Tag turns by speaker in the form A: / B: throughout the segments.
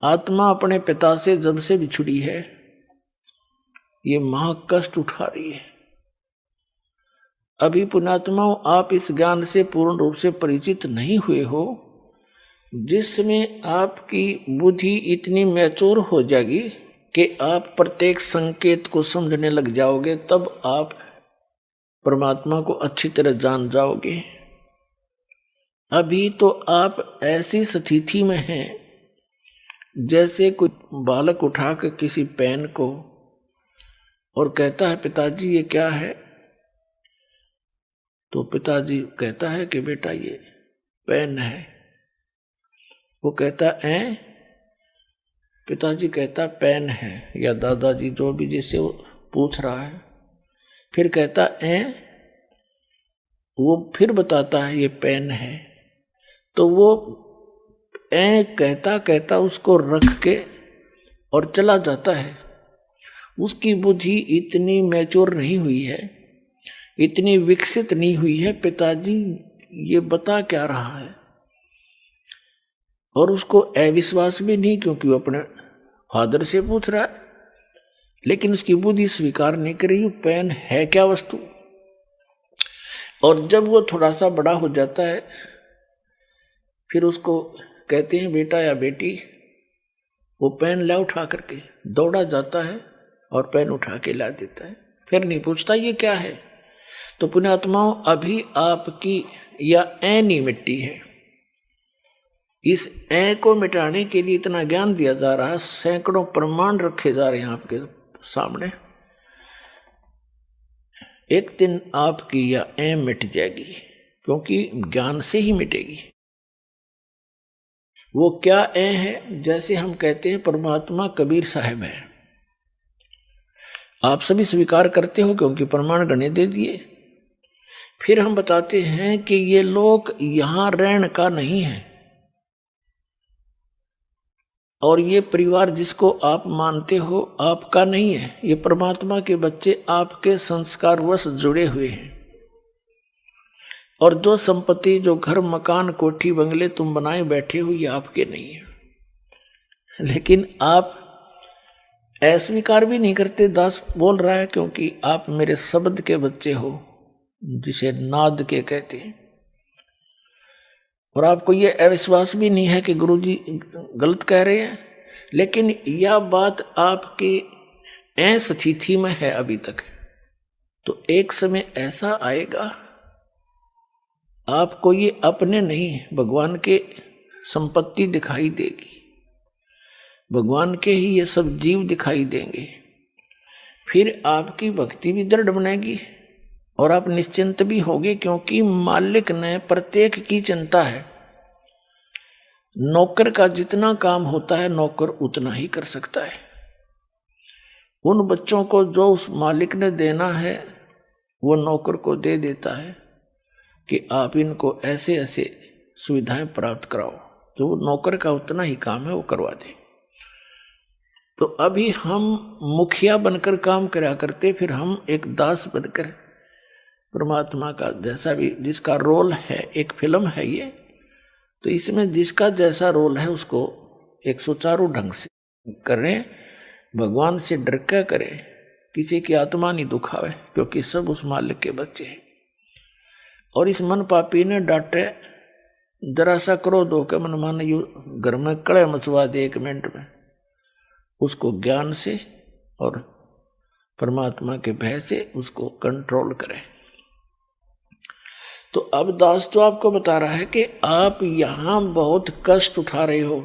A: आत्मा अपने पिता से जब से बिछुड़ी है, ये महा कष्ट उठा रही है। अभी पुण्यात्माओं, आप इस ज्ञान से पूर्ण रूप से परिचित नहीं हुए हो, जिसमें आपकी बुद्धि इतनी मैच्योर हो जाएगी कि आप प्रत्येक संकेत को समझने लग जाओगे, तब आप परमात्मा को अच्छी तरह जान जाओगे। अभी तो आप ऐसी स्थिति में हैं जैसे कोई बालक उठा कर किसी पेन को और कहता है पिताजी ये क्या है, तो पिताजी कहता है कि बेटा ये पेन है। वो कहता है पिताजी कहता पेन है, या दादाजी जो भी जिससे वो पूछ रहा है, फिर कहता वो फिर बताता है ये पेन है। तो वो कहता कहता उसको रख के और चला जाता है। उसकी बुद्धि इतनी मैच्योर नहीं हुई है, इतनी विकसित नहीं हुई है, पिताजी ये बता क्या रहा है। और उसको अविश्वास भी नहीं, क्योंकि वो अपने फादर से पूछ रहा है, लेकिन उसकी बुद्धि स्वीकार नहीं कर रही पेन है क्या वस्तु। और जब वो थोड़ा सा बड़ा हो जाता है, फिर उसको कहते हैं बेटा या बेटी, वो पेन ला उठा करके दौड़ा जाता है और पेन उठा के ला देता है, फिर नहीं पूछता ये क्या है। तो पुण्यात्माओं, अभी आपकी या नहीं मिट्टी है, इस को मिटाने के लिए इतना ज्ञान दिया जा रहा है, सैकड़ों प्रमाण रखे जा रहे हैं आपके सामने। एक दिन आपकी या मिट जाएगी, क्योंकि ज्ञान से ही मिटेगी। वो क्या है, जैसे हम कहते हैं परमात्मा कबीर साहब है, आप सभी स्वीकार करते हो क्योंकि प्रमाण गणे दे दिए। फिर हम बताते हैं कि ये लोक यहां रहने का नहीं है, और ये परिवार जिसको आप मानते हो आपका नहीं है। ये परमात्मा के बच्चे आपके संस्कारवश जुड़े हुए हैं, और जो संपत्ति, जो घर मकान कोठी बंगले तुम बनाए बैठे हो, ये आपके नहीं है। लेकिन आप अस्वीकार भी नहीं करते। दास बोल रहा है क्योंकि आप मेरे शब्द के बच्चे हो, जिसे नाद के कहते हैं, और आपको ये अविश्वास भी नहीं है कि गुरुजी गलत कह रहे हैं। लेकिन यह बात आपकी स्थिति में है अभी तक, तो एक समय ऐसा आएगा आपको ये अपने नहीं, भगवान के संपत्ति दिखाई देगी, भगवान के ही ये सब जीव दिखाई देंगे। फिर आपकी भक्ति भी दृढ़ बनेगी और आप निश्चिंत भी होगे, क्योंकि मालिक ने प्रत्येक की चिंता है। नौकर का जितना काम होता है नौकर उतना ही कर सकता है। उन बच्चों को जो उस मालिक ने देना है वो नौकर को दे देता है कि आप इनको ऐसे ऐसे सुविधाएं प्राप्त कराओ, तो वो नौकर का उतना ही काम है वो करवा दे। तो अभी हम मुखिया बनकर काम करा करते, फिर हम एक दास बनकर परमात्मा का जैसा भी जिसका रोल है, एक फिल्म है ये, तो इसमें जिसका जैसा रोल है उसको एक सुचारू ढंग से करें, भगवान से डर के करें, किसी की आत्मा नहीं दुखावे, क्योंकि सब उस मालिक के बच्चे हैं। और इस मन पापी ने डांटे, जरा सा क्रोध होकर मन माने यू घर में कड़े मचवा दे 1 मिनट में, उसको ज्ञान से और परमात्मा के भय से उसको कंट्रोल करें। तो अब दास तो आपको बता रहा है कि आप यहां बहुत कष्ट उठा रहे हो,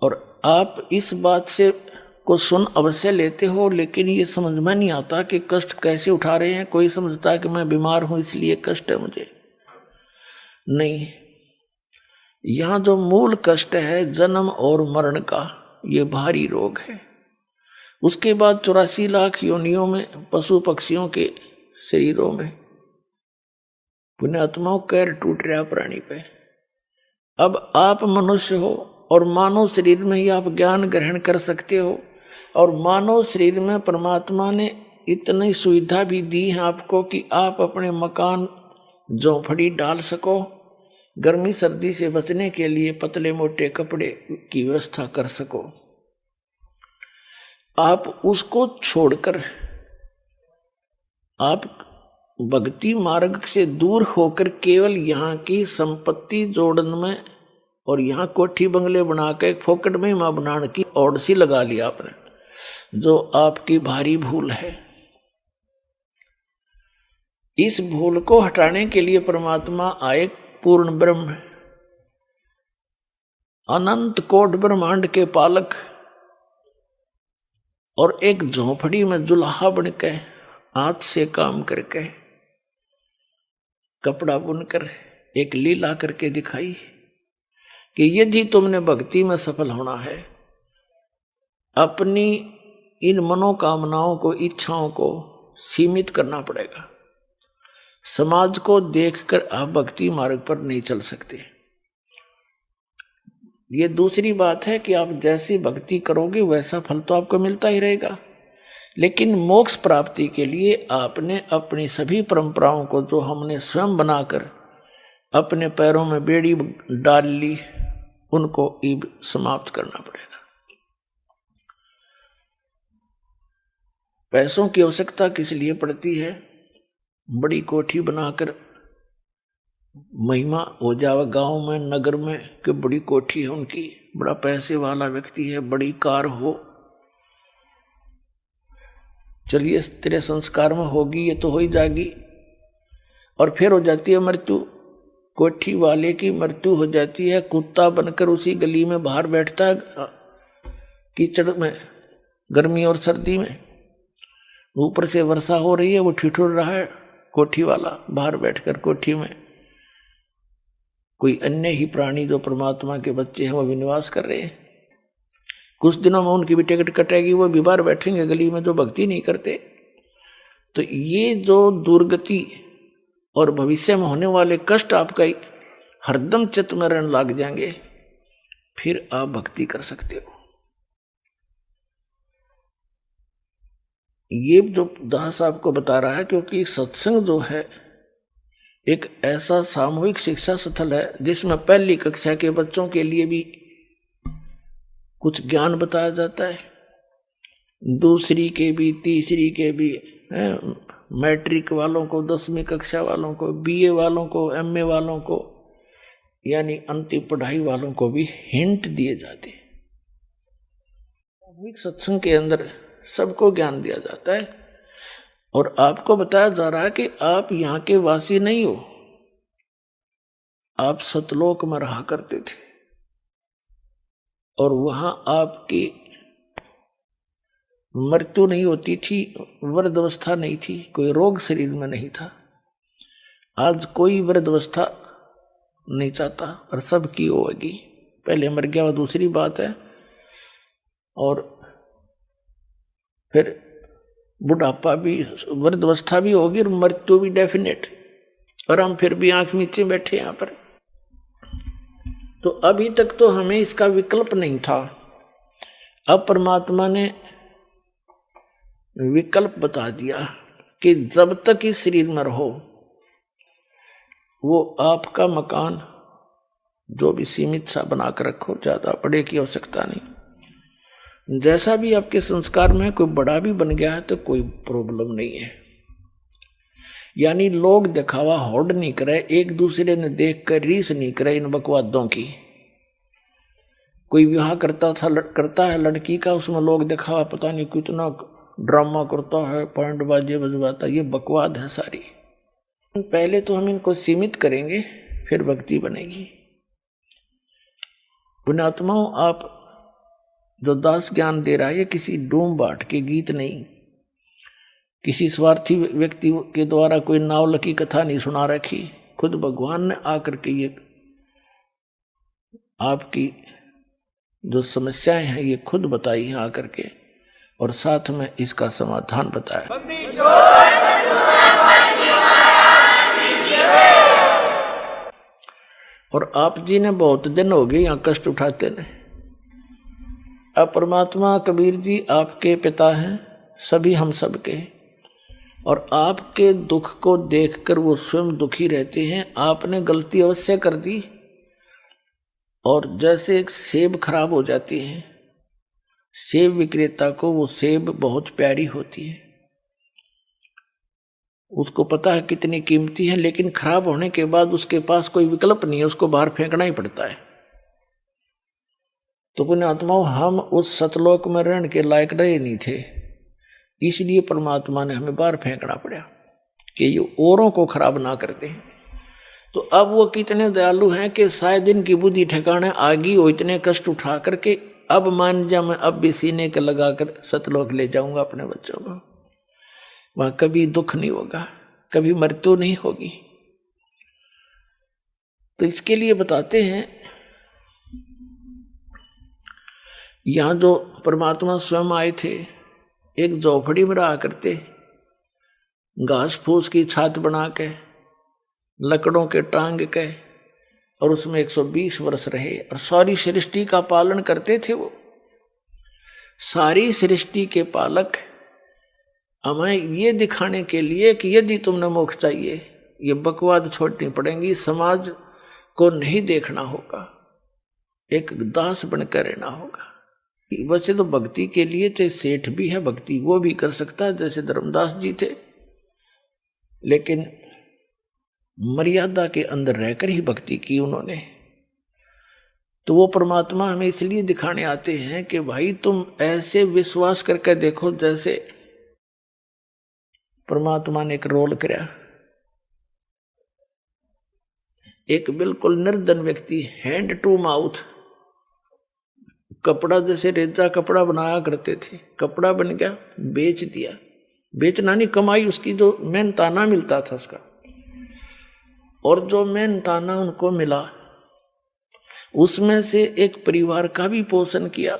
A: और आप इस बात से को सुन अवश्य लेते हो, लेकिन ये समझ में नहीं आता कि कष्ट कैसे उठा रहे हैं। कोई समझता है कि मैं बीमार हूं इसलिए कष्ट है मुझे, नहीं। यहां जो मूल कष्ट है जन्म और मरण का, ये भारी रोग है। उसके बाद 84 लाख योनियों में पशु पक्षियों के शरीरों में पुण्यात्माओं कैर टूट रहा प्राणी पे। अब आप मनुष्य हो और मानव शरीर में ही आप ज्ञान ग्रहण कर सकते हो, और मानव शरीर में परमात्मा ने इतनी सुविधा भी दी है आपको कि आप अपने मकान झोंपड़ी डाल सको, गर्मी सर्दी से बचने के लिए पतले मोटे कपड़े की व्यवस्था कर सको। आप उसको छोड़कर आप भक्ति मार्ग से दूर होकर केवल यहाँ की संपत्ति जोड़न में और यहाँ कोठी बंगले बना के एक फोकट में मां बनाने की ओर सी लगा लिया आपने, जो आपकी भारी भूल है। इस भूल को हटाने के लिए परमात्मा आए, पूर्ण ब्रह्म, अनंत कोट ब्रह्मांड के पालक, और एक झोंपड़ी में जुल्हा बन के हाथ से काम करके कपड़ा बुनकर एक लीला करके दिखाई कि यदि तुमने भक्ति में सफल होना है, अपनी इन मनोकामनाओं को, इच्छाओं को सीमित करना पड़ेगा। समाज को देखकर आप भक्ति मार्ग पर नहीं चल सकते। ये दूसरी बात है कि आप जैसी भक्ति करोगे वैसा फल तो आपको मिलता ही रहेगा, लेकिन मोक्ष प्राप्ति के लिए आपने अपनी सभी परंपराओं को, जो हमने स्वयं बनाकर अपने पैरों में बेड़ी डाल ली, उनको समाप्त करना पड़ेगा। पैसों की आवश्यकता किस लिए पड़ती है? बड़ी कोठी बनाकर महिमा हो जावे गांव में, नगर में कि बड़ी कोठी है उनकी, बड़ा पैसे वाला व्यक्ति है, बड़ी कार हो, चलिए तेरे संस्कार में होगी, ये तो हो ही जाएगी, और फिर हो जाती है मृत्यु। कोठी वाले की मृत्यु हो जाती है, कुत्ता बनकर उसी गली में बाहर बैठता है कीचड़ में, गर्मी और सर्दी में, ऊपर से वर्षा हो रही है, वो ठिठुर रहा है कोठी वाला बाहर बैठकर कोठी में। कोई अन्य ही प्राणी जो परमात्मा के बच्चे हैं वो भी निवास कर रहे हैं। कुछ दिनों में उनकी भी टिकट कटेगी, वो भी बाहर बैठेंगे गली में जो भक्ति नहीं करते। तो ये जो दुर्गति और भविष्य में होने वाले कष्ट आपका हरदम चित्त में रहने लग जाएंगे, फिर आप भक्ति कर सकते हो। ये जो दास आपको बता रहा है, क्योंकि सत्संग जो है एक ऐसा सामूहिक शिक्षा स्थल है जिसमें पहली कक्षा के बच्चों के लिए भी कुछ ज्ञान बताया जाता है, दूसरी के भी, तीसरी के भी, मैट्रिक वालों को, 10वीं कक्षा वालों को, बीए वालों को, एमए वालों को, यानी अंतिम पढ़ाई वालों को भी हिंट दिए जाते हैं। सामूहिक सत्संग के अंदर सबको ज्ञान दिया जाता है और आपको बताया जा रहा है कि आप यहाँ के वासी नहीं हो, आप सतलोक में रहा करते थे और वहां आपकी मृत्यु नहीं होती थी, वृद्धावस्था नहीं थी, कोई रोग शरीर में नहीं था। आज कोई वृद्धावस्था नहीं चाहता और सबकी होगी, पहले मर गया वो दूसरी बात है, और फिर बुढ़ापा भी, वृद्धावस्था भी होगी और मृत्यु भी डेफिनेट, और हम फिर भी आंख नीचे बैठे यहाँ पर। तो अभी तक तो हमें इसका विकल्प नहीं था, अब परमात्मा ने विकल्प बता दिया कि जब तक इस शरीर में रहो, वो आपका मकान जो भी सीमित सा बना कर रखो, ज़्यादा बड़े की आवश्यकता नहीं। जैसा भी आपके संस्कार में कोई बड़ा भी बन गया है तो कोई प्रॉब्लम नहीं है। यानी लोग दिखावा होड़ नहीं करे, एक दूसरे ने देख कर रीस नहीं करे इन बकवादों की। कोई विवाह करता है लड़की का, उसमें लोग दिखावा पता नहीं कितना ड्रामा करता है, पैंट बाजे बजवाता, ये बकवाद है सारी। पहले तो हम इनको सीमित करेंगे, फिर भक्ति बनेगी। पुण्यात्माओं, आप जो दास ज्ञान दे रहा है, ये किसी डूम बाट के गीत नहीं, किसी स्वार्थी व्यक्ति के द्वारा कोई नावल की कथा नहीं सुना रखी, खुद भगवान ने आकर के ये आपकी जो समस्याएं हैं ये खुद बताई हैं आकर के, और साथ में इसका समाधान बताया। और आप जी ने बहुत दिन हो गए यहाँ कष्ट उठाते ने। अब परमात्मा कबीर जी आपके पिता हैं, सभी हम सबके, और आपके दुख को देखकर वो स्वयं दुखी रहते हैं। आपने गलती अवश्य कर दी, और जैसे एक सेब खराब हो जाती है, सेब विक्रेता को वो सेब बहुत प्यारी होती है, उसको पता है कितनी कीमती है, लेकिन खराब होने के बाद उसके पास कोई विकल्प नहीं है, उसको बाहर फेंकना ही पड़ता है। तो पुण्यात्माओं, हम उस सतलोक में रहने के लायक रहे नहीं थे, इसलिए परमात्मा ने हमें बाहर फेंकना पड़ा कि ये औरों को खराब ना करते हैं। तो अब वो कितने दयालु हैं कि शायद इनकी बुद्धि ठिकाने आ गई हो, इतने कष्ट उठा करके अब मान जा मैं अब भी सीने के लगाकर सतलोक ले जाऊंगा अपने बच्चों को, वहां कभी दुख नहीं होगा, कभी मृत्यु नहीं होगी। तो इसके लिए बताते हैं, यहां जो परमात्मा स्वयं आए थे, एक झोपड़ी में रहा करते, घास फूस की छात बना के, लकड़ों के टांग के, और उसमें 120 वर्ष रहे और सारी सृष्टि का पालन करते थे। वो सारी सृष्टि के पालक हमें ये दिखाने के लिए कि यदि तुमने मोक्ष चाहिए, ये बकवाद छोड़नी पड़ेगी, समाज को नहीं देखना होगा, एक दास बनकर रहना होगा। वैसे तो भक्ति के लिए चाहे सेठ भी है, भक्ति वो भी कर सकता है, जैसे धर्मदास जी थे, लेकिन मर्यादा के अंदर रहकर ही भक्ति की उन्होंने। तो वो परमात्मा हमें इसलिए दिखाने आते हैं कि भाई तुम ऐसे विश्वास करके देखो जैसे परमात्मा ने एक रोल कराया, एक बिल्कुल निर्धन व्यक्ति, हैंड टू माउथ, कपड़ा जैसे रेजा कपड़ा बनाया करते थे, कपड़ा बन गया, बेच दिया, बेचना नहीं, कमाई उसकी जो मेहनताना मिलता था उसका, और जो मेहनताना उनको मिला उसमें से एक परिवार का भी पोषण किया।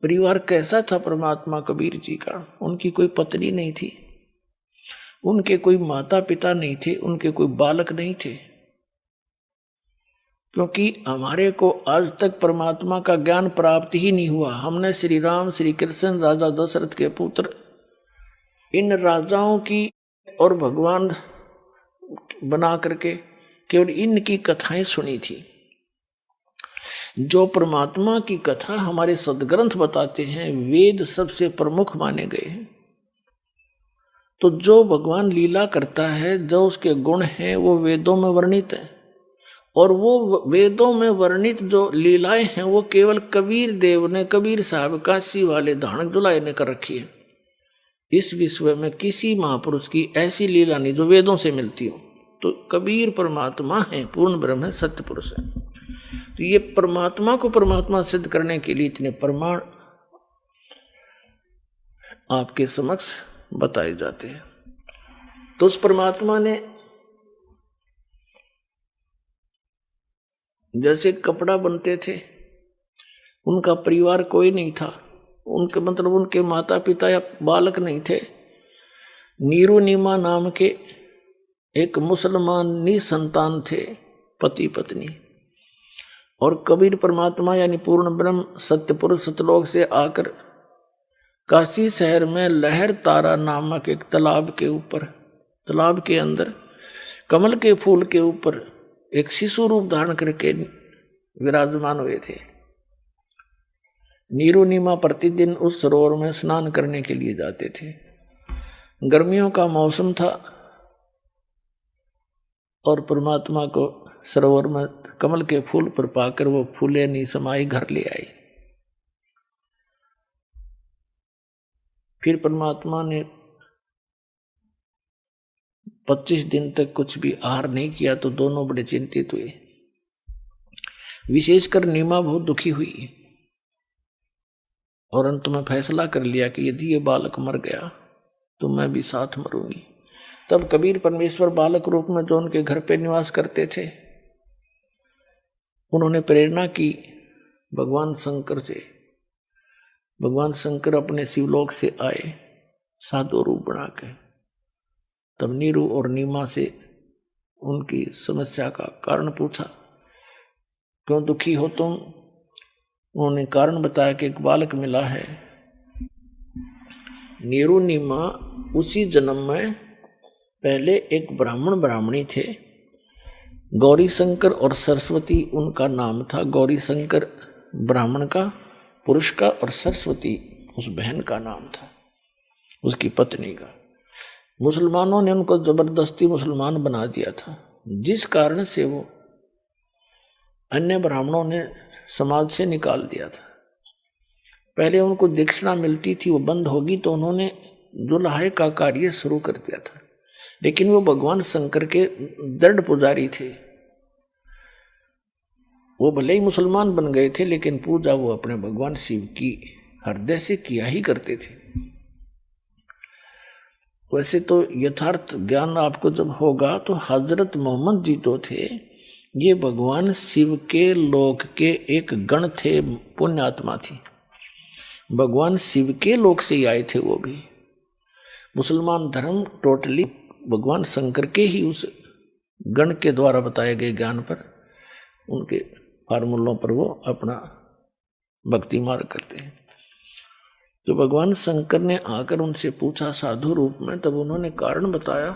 A: परिवार कैसा था परमात्मा कबीर जी का? उनकी कोई पत्नी नहीं थी, उनके कोई माता पिता नहीं थे, उनके कोई बालक नहीं थे, क्योंकि हमारे को आज तक परमात्मा का ज्ञान प्राप्त ही नहीं हुआ। हमने श्री राम, श्री कृष्ण, राजा दशरथ के पुत्र, इन राजाओं की और भगवान बना करके केवल इनकी कथाएं सुनी थी। जो परमात्मा की कथा हमारे सदग्रंथ बताते हैं, वेद सबसे प्रमुख माने गए हैं। तो जो भगवान लीला करता है, जो उसके गुण हैं, वो वेदों में वर्णित है, और वो वेदों में वर्णित जो लीलाएं हैं वो केवल कबीर देव ने, कबीर साहब काशी वाले धानक जुलाए ने कर रखी है। इस विश्व में किसी महापुरुष की ऐसी लीला नहीं जो वेदों से मिलती हो। तो कबीर परमात्मा है, पूर्ण ब्रह्म है, सत्य पुरुष है। तो ये परमात्मा को परमात्मा सिद्ध करने के लिए इतने प्रमाण आपके समक्ष बताए जाते हैं। तो उस परमात्मा ने जैसे कपड़ा बनते थे, उनका परिवार कोई नहीं था, उनके मतलब उनके माता पिता या बालक नहीं थे। नीरू नीमा नाम के एक मुसलमान निसंतान थे, पति पत्नी, और कबीर परमात्मा यानी पूर्ण ब्रह्म सत्य पुरुष सतलोक से आकर काशी शहर में लहर तारा नामक एक तालाब के ऊपर, तालाब के अंदर कमल के फूल के ऊपर एक शिशु रूप धारण करके विराजमान हुए थे। नीरू नीमा प्रतिदिन उस सरोवर में स्नान करने के लिए जाते थे। गर्मियों का मौसम था और परमात्मा को सरोवर में कमल के फूल पर पाकर वो फूले नहीं समाई घर ले आई। फिर परमात्मा ने 25 दिन तक कुछ भी आहार नहीं किया, तो दोनों बड़े चिंतित हुए। विशेषकर नीमा बहुत दुखी हुई और अंत में फैसला कर लिया कि यदि ये बालक मर गया तो मैं भी साथ मरूंगी। तब कबीर परमेश्वर बालक रूप में जो उनके घर पे निवास करते थे, उन्होंने प्रेरणा की भगवान शंकर से। भगवान शंकर अपने शिवलोक से आए साधु रूप बना के। तब नीरू और नीमा से उनकी समस्या का कारण पूछा, क्यों दुखी हो तुम? उन्होंने कारण बताया कि एक बालक मिला है, नीरू नीमा उसी जन्म में पहले एक ब्राह्मण ब्राह्मणी थे। गौरी शंकर और सरस्वती उनका नाम था। गौरी शंकर ब्राह्मण का, पुरुष का, और सरस्वती उस बहन का नाम था, उसकी पत्नी का। मुसलमानों ने उनको जबरदस्ती मुसलमान बना दिया था, जिस कारण से वो अन्य ब्राह्मणों ने समाज से निकाल दिया था। पहले उनको दक्षिणा मिलती थी, वो बंद होगी तो उन्होंने जुल्हे का कार्य शुरू कर दिया था। लेकिन वो भगवान शंकर के दृढ़ पुजारी थे। वो भले ही मुसलमान बन गए थे, लेकिन पूजा वो अपने भगवान शिव की हृदय से किया ही करते थे। वैसे तो यथार्थ ज्ञान आपको जब होगा तो हजरत मोहम्मद जी तो थे, ये भगवान शिव के लोक के एक गण थे, पुण्यात्मा थी। भगवान शिव के लोक से ही आए थे वो भी। मुसलमान धर्म टोटली भगवान शंकर के ही उस गण के द्वारा बताए गए ज्ञान पर, उनके फार्मूलों पर वो अपना भक्ति मार्ग करते हैं। तो भगवान शंकर ने आकर उनसे पूछा साधु रूप में, तब उन्होंने कारण बताया।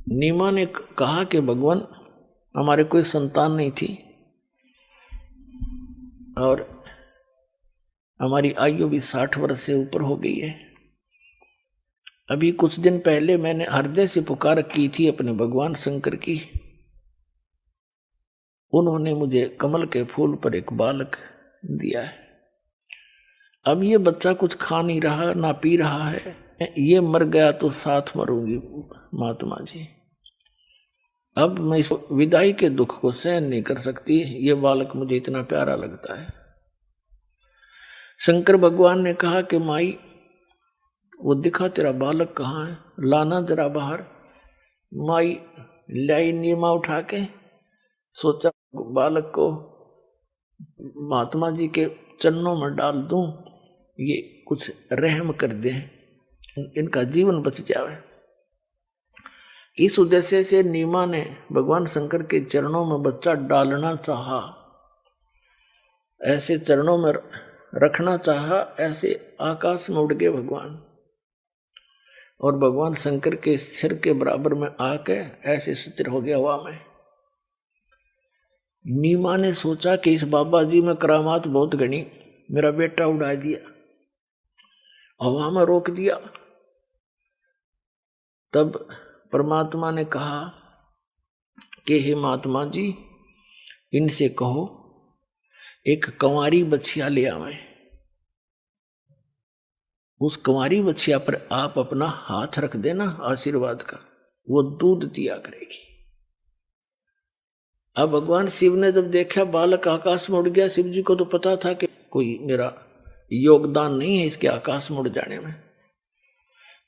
A: नीमा ने कहा कि भगवान हमारे कोई संतान नहीं थी और हमारी आयु भी 60 वर्ष से ऊपर हो गई है। अभी कुछ दिन पहले मैंने हृदय से पुकार की थी अपने भगवान शंकर की, उन्होंने मुझे कमल के फूल पर एक बालक दिया है। अब ये बच्चा कुछ खा नहीं रहा, ना पी रहा है, ये मर गया तो साथ मरूंगी महात्मा जी। अब मैं इस विदाई के दुख को सहन नहीं कर सकती, ये बालक मुझे इतना प्यारा लगता है। शंकर भगवान ने कहा कि माई वो दिखा तेरा बालक कहाँ है, लाना जरा बाहर। माई लाई नीमा उठा के, सोचा बालक को महात्मा जी के चरणों में डाल दूं, ये कुछ रहम कर दे, इनका जीवन बच जावे। इस उद्देश्य से नीमा ने भगवान शंकर के चरणों में बच्चा डालना चाहा, ऐसे चरणों में रखना चाहा, ऐसे आकाश में उड़ गए भगवान और भगवान शंकर के सिर के बराबर में आके ऐसे स्थिर हो गया हवा में। नीमा ने सोचा कि इस बाबा जी में करामात बहुत घनी, मेरा बेटा उड़ा दिया, हवा में रोक दिया। तब परमात्मा ने कहा कि हे महात्मा जी, इनसे कहो एक कंवारी बछिया ले आवे, उस कंवारी बछिया पर आप अपना हाथ रख देना आशीर्वाद का, वो दूध दिया करेगी। अब भगवान शिव ने जब देखा बालक आकाश में उड़ गया, शिव जी को तो पता था कि कोई मेरा योगदान नहीं है इसके आकाश में उड़ जाने में,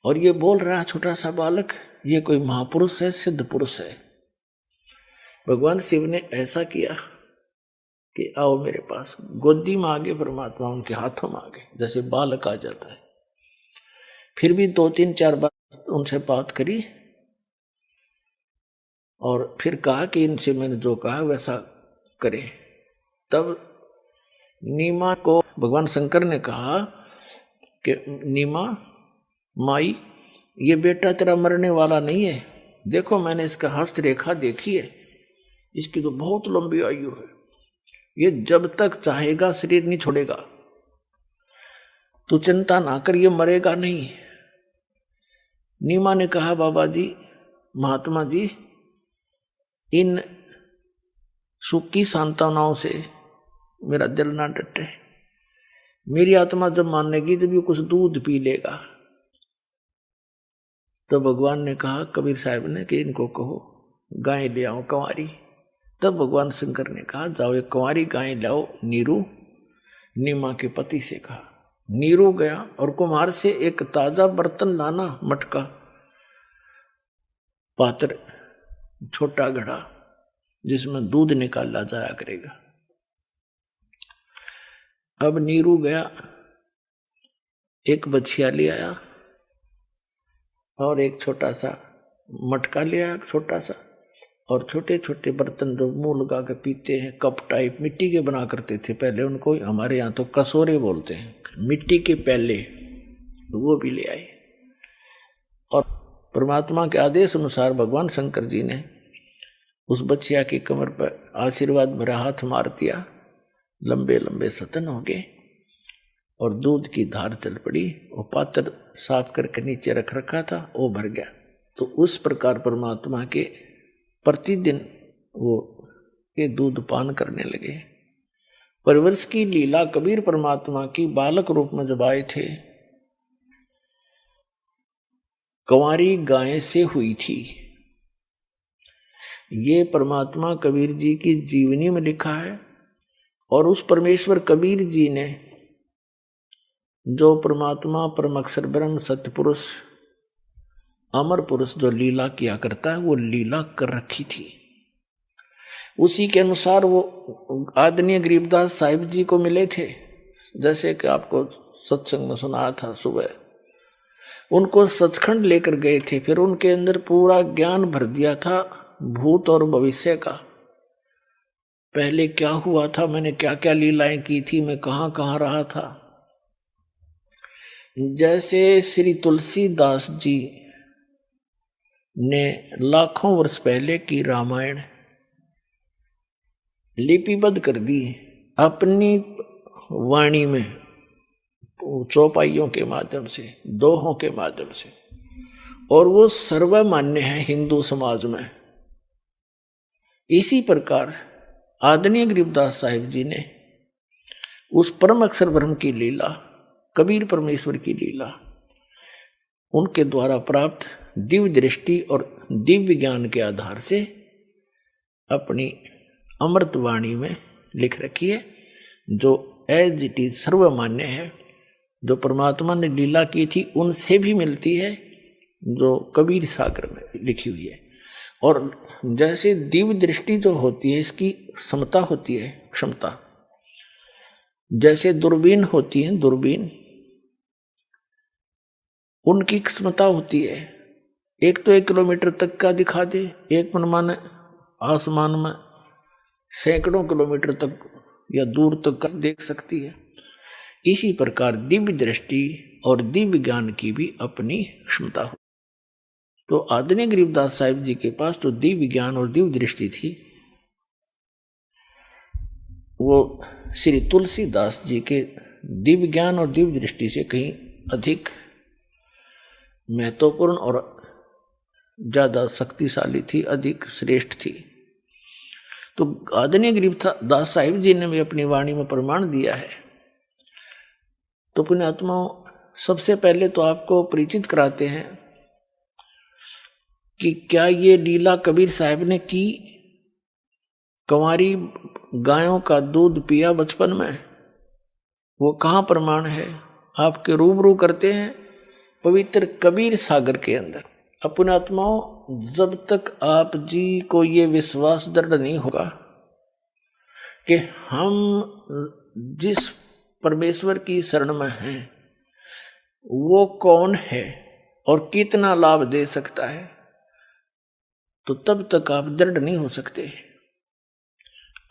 A: और ये बोल रहा है छोटा सा बालक, ये कोई महापुरुष है, सिद्ध पुरुष है। भगवान शिव ने ऐसा किया कि आओ मेरे पास, गोदी में आ गए परमात्मा, उनके हाथों में आ गए, जैसे बालक आ जाता है। फिर भी 2-3-4 बार उनसे बात करी और फिर कहा कि इनसे मैंने जो कहा वैसा करें। तब नीमा को भगवान शंकर ने कहा कि नीमा माई, ये बेटा तेरा मरने वाला नहीं है, देखो मैंने इसका हस्तरेखा देखी है, इसकी तो बहुत लंबी आयु है, ये जब तक चाहेगा शरीर नहीं छोड़ेगा, तू चिंता ना कर, ये मरेगा नहीं। नीमा ने कहा बाबा जी, महात्मा जी, इन सूखी सांत्वनाओं से मेरा दिल ना डटे, मेरी आत्मा जब मानेगी जब ये कुछ दूध पी लेगा। तो भगवान ने कहा कबीर साहब ने कि इनको कहो गाय ले आओ कंवारी। तब भगवान शंकर ने कहा जाओ एक कंवारी गाय लाओ। नीरू नीमा के पति से कहा। नीरू गया और कुम्हार से एक ताजा बर्तन लाना, मटका, पात्र, छोटा घड़ा जिसमें दूध निकाला जाया करेगा। अब नीरू गया, एक बछिया ले आया और एक छोटा सा मटका ले आया, छोटा सा, और छोटे छोटे बर्तन जो मुंह लगा के पीते हैं, कप टाइप मिट्टी के बना करते थे पहले, उनको हमारे यहाँ तो कसोरे बोलते हैं, मिट्टी के प्याले वो भी ले आए। और परमात्मा के आदेश अनुसार भगवान शंकर जी ने उस बच्चिया की कमर पर आशीर्वाद भरा हाथ मार दिया, लंबे लंबे सतन हो गए और दूध की धार चल पड़ी। वो पात्र साफ करके नीचे रख रखा था, वो भर गया। तो उस प्रकार परमात्मा के प्रतिदिन वो ये दूध पान करने लगे। परिवर्ष की लीला कबीर परमात्मा की बालक रूप में जब आए थे, कंवारी गाय से हुई थी। ये परमात्मा कबीर जी की जीवनी में लिखा है। और उस परमेश्वर कबीर जी ने जो परमात्मा परम अक्षर ब्रह्म सत्य पुरुष अमर पुरुष जो लीला किया करता है, वो लीला कर रखी थी। उसी के अनुसार वो आदरणीय गरीबदास साहिब जी को मिले थे, जैसे कि आपको सत्संग में सुनाया था सुबह। उनको सचखंड लेकर गए थे, फिर उनके अंदर पूरा ज्ञान भर दिया था भूत और भविष्य का। पहले क्या हुआ था, मैंने क्या क्या लीलाएं की थी, मैं कहाँ कहाँ रहा था। जैसे श्री तुलसीदास जी ने लाखों वर्ष पहले की रामायण लिपिबद्ध कर दी अपनी वाणी में, चौपाइयों के माध्यम से, दोहों के माध्यम से, और वो सर्वमान्य है हिंदू समाज में। इसी प्रकार आदरणीय गरीबदास साहिब जी ने उस परम अक्षर ब्रह्म की लीला, कबीर परमेश्वर की लीला, उनके द्वारा प्राप्त दिव्य दृष्टि और दिव्य ज्ञान के आधार से अपनी अमृत वाणी में लिख रखी है, जो एज इट इज सर्वमान्य है। जो परमात्मा ने लीला की थी उनसे भी मिलती है, जो कबीर सागर में लिखी हुई है। और जैसे दिव्य दृष्टि जो होती है, इसकी क्षमता होती है, क्षमता, जैसे दूरबीन होती है, दूरबीन उनकी क्षमता होती है, एक तो 1 किलोमीटर तक का दिखा दे, एक मनमाने आसमान में सैकड़ों किलोमीटर तक या दूर तक का देख सकती है। इसी प्रकार दिव्य दृष्टि और दिव्य ज्ञान की भी अपनी क्षमता हो। तो आदरणीय गरीबदास साहिब जी के पास जो दिव्य ज्ञान और दिव्य दृष्टि थी, वो श्री तुलसीदास जी के दिव्य ज्ञान और दिव्य दृष्टि से कहीं अधिक महत्वपूर्ण और ज्यादा शक्तिशाली थी, अधिक श्रेष्ठ थी। तो आदरणीय गरीबदास साहिब जी ने भी अपनी वाणी में प्रमाण दिया है। तो पुण्यात्माओं, सबसे पहले तो आपको परिचित कराते हैं कि क्या ये लीला कबीर साहब ने की। कंवारी गायों का दूध पिया बचपन में, वो कहाँ प्रमाण है, आपके रूबरू करते हैं पवित्र कबीर सागर के अंदर। पुण्यात्माओं, जब तक आप जी को ये विश्वास दृढ़ नहीं होगा कि हम जिस परमेश्वर की शरण में हैं वो कौन है और कितना लाभ दे सकता है, तो तब तक आप दृढ़ नहीं हो सकते।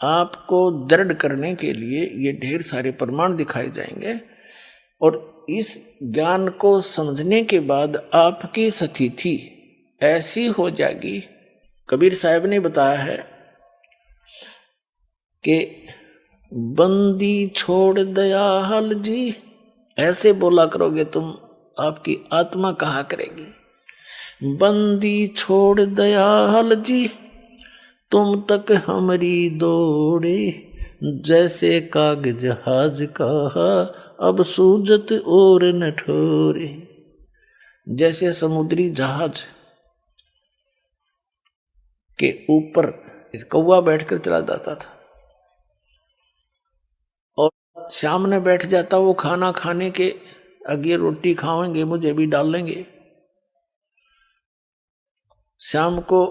A: आपको दृढ़ करने के लिए ये ढेर सारे प्रमाण दिखाए जाएंगे, और इस ज्ञान को समझने के बाद आपकी स्थिति ऐसी हो जाएगी। कबीर साहब ने बताया है कि बंदी छोड़ दयाल जी, ऐसे बोला करोगे तुम, आपकी आत्मा कहा करेगी, बंदी छोड़ दयाल जी तुम तक हमारी दौड़े, जैसे काग जहाज कहा अब सूजत और न ठोरे। जैसे समुद्री जहाज के ऊपर कौवा बैठकर चला जाता था और सामने बैठ जाता, वो खाना खाने के अगे रोटी खाएंगे मुझे भी डाल लेंगे। शाम को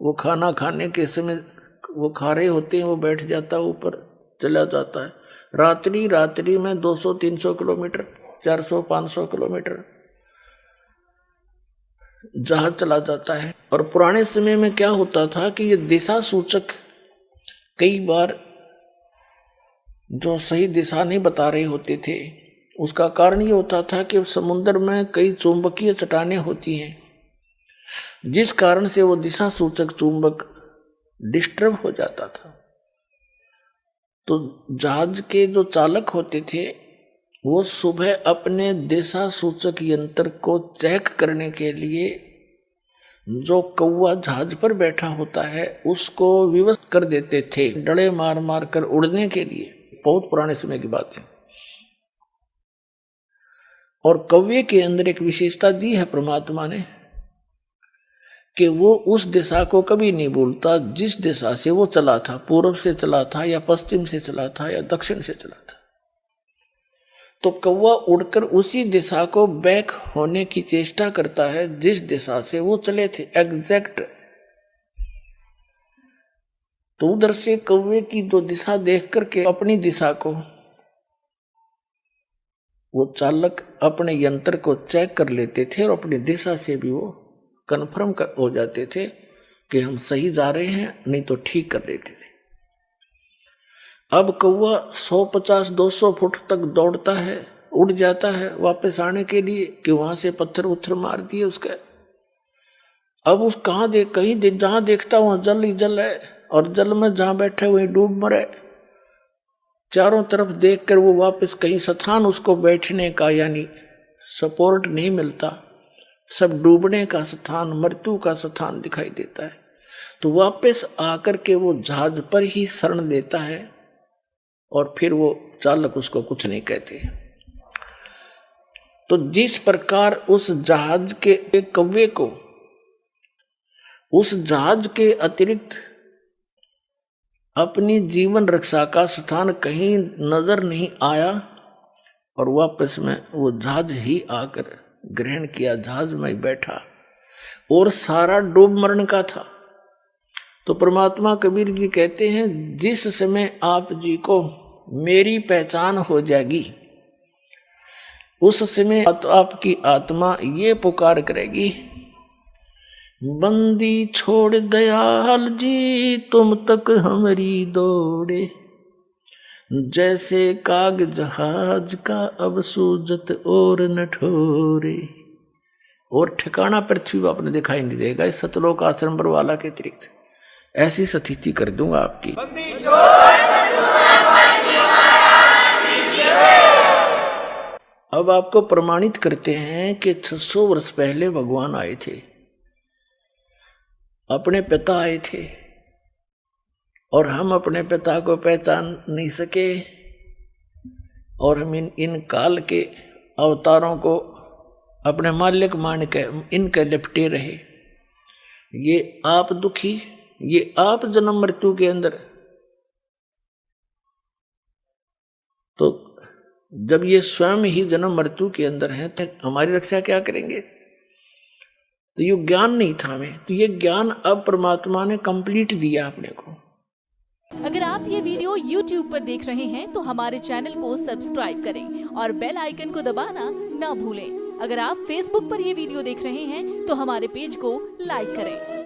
A: वो खाना खाने के समय वो खा रहे होते हैं, वो बैठ जाता ऊपर चला जाता है। रात्रि में 200-300 किलोमीटर, 400-500 किलोमीटर जहाज चला जाता है। और पुराने समय में क्या होता था कि ये दिशा सूचक कई बार जो सही दिशा नहीं बता रहे होते थे, उसका कारण ये होता था कि समुद्र में कई चुंबकीय चट्टानें होती हैं, जिस कारण से वो दिशा सूचक चुंबक डिस्टर्ब हो जाता था। तो जहाज के जो चालक होते थे वो सुबह अपने दिशा सूचक यंत्र को चेक करने के लिए जो कौवा जहाज पर बैठा होता है उसको विवश कर देते थे, डड़े मार मार कर उड़ने के लिए। बहुत पुराने समय की बात है। और कौवे के अंदर एक विशेषता दी है परमात्मा ने कि वो उस दिशा को कभी नहीं भूलता जिस दिशा से वो चला था, पूर्व से चला था या पश्चिम से चला था या दक्षिण से चला था। तो कौवा उड़कर उसी दिशा को बैक होने की चेष्टा करता है जिस दिशा से वो चले थे, एग्जैक्ट। तो उधर से कौवे की दो दिशा देख करके अपनी दिशा को वो चालक अपने यंत्र को चेक कर लेते थे और अपनी दिशा से भी वो कन्फर्म हो जाते थे कि हम सही जा रहे हैं, नहीं तो ठीक कर लेते थे। अब कौवा 150-200 फुट तक दौड़ता है, उड़ जाता है वापस आने के लिए कि वहां से पत्थर उत्थर मार दिए उसके। अब उस जहां देखता वहां जल ही जल है, और जल में जहां बैठे वहीं डूब मरे। चारों तरफ देखकर वो वापस कहीं स्थान उसको बैठने का यानी सपोर्ट नहीं मिलता, सब डूबने का स्थान, मृत्यु का स्थान दिखाई देता है। तो वापस आकर के वो जहाज पर ही शरण लेता है और फिर वो चालक उसको कुछ नहीं कहते। तो जिस प्रकार उस जहाज के कौवे को उस जहाज के अतिरिक्त अपनी जीवन रक्षा का स्थान कहीं नजर नहीं आया और वापस में वो जहाज ही आकर ग्रहण किया, जहाज में बैठा और सारा डूब मरण का था। तो परमात्मा कबीर जी कहते हैं जिस समय आप जी को मेरी पहचान हो जाएगी उस समय आपकी आत्मा ये पुकार करेगी, बंदी छोड़ दयाल जी तुम तक हमारी दौड़े, जैसे काग जहाज का अब सूजत और न ठोरे। और ठिकाना पृथ्वी पर आपने दिखाई नहीं देगा इस सतलोक आश्रम पर वाला के अतिरिक्त। ऐसी स्थिति कर दूंगा आपकी। अब आपको प्रमाणित करते हैं कि 600 वर्ष पहले भगवान आए थे, अपने पिता आए थे और हम अपने पिता को पहचान नहीं सके और हम इन काल के अवतारों को अपने मालिक मान के इनके लिपटे रहे। ये आप दुखी, ये आप जन्म मृत्यु के अंदर। तो जब ये स्वयं ही जन्म मृत्यु के अंदर हैं तो हमारी रक्षा क्या करेंगे? तो ये ज्ञान नहीं था हमें, तो ये ज्ञान अब परमात्मा ने कंप्लीट दिया अपने को।
B: अगर आप ये वीडियो YouTube पर देख रहे हैं तो हमारे चैनल को सब्सक्राइब करें और बेल आइकन को दबाना ना भूलें। अगर आप Facebook पर ये वीडियो देख रहे हैं तो हमारे पेज को लाइक करें।